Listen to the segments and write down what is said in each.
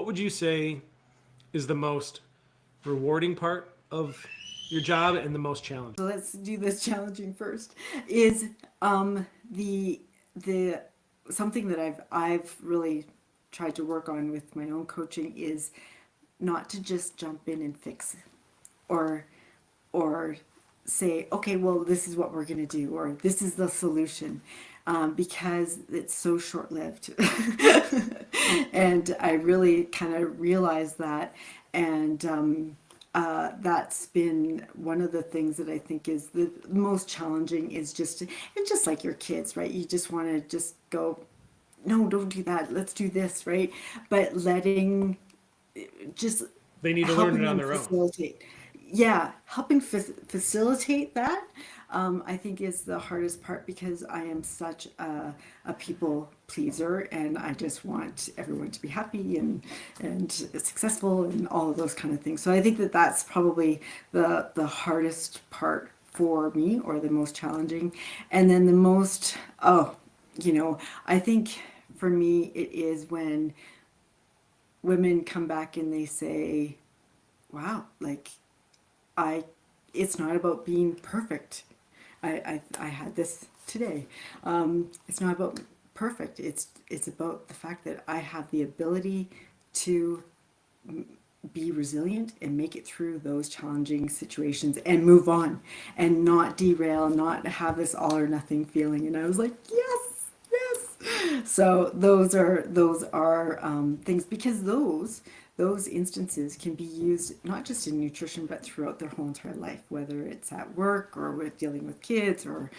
what would you say is the most rewarding part of your job and the most challenging? So let's do this challenging first. Is the the something that I've really tried to work on with my own coaching is not to just jump in and fix or or say, okay, well, this is what we're going to do, or this is the solution, because it's so short lived. And I really kind of realized that. And that's been one of the things that I think is the most challenging is just, and just like your kids, right? You just want to just go, no, don't do that. Let's do this, right? But letting, just They need to learn helping it on them their own. facilitate. Yeah, helping facilitate that, I think is the hardest part because I am such a people pleaser and I just want everyone to be happy and successful and all of those kind of things. So I think that that's probably the hardest part for me, or the most challenging. And then the most, I think for me it is when women come back and they say, wow, like I, it's not about being perfect. I had this today. It's not about perfect. It's about the fact that I have the ability to be resilient and make it through those challenging situations and move on and not derail, not have this all or nothing feeling. And I was like, yes, yes. So those are things, because those instances can be used not just in nutrition but throughout their whole entire life, whether it's at work or with dealing with kids or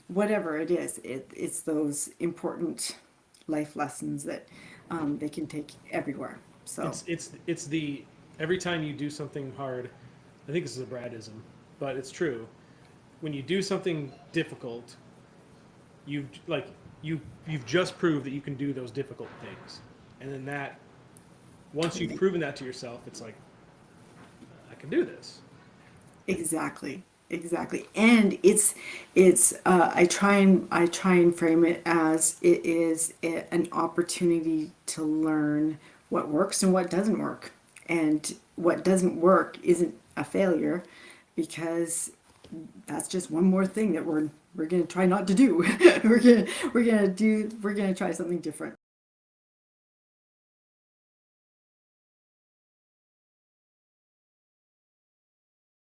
whatever it is. It's those important life lessons that they can take everywhere. So It's the every time you do something hard, I think this is a Bradism, but it's true. When you do something difficult, you like you've just proved that you can do those difficult things, and then that once you've proven that to yourself, it's like I can do this. exactly, exactly. And it's I try and frame it as it is an opportunity to learn what works and what doesn't work. And what doesn't work isn't a failure, because that's just one more thing that we're going to try not to do. We're going to try something different.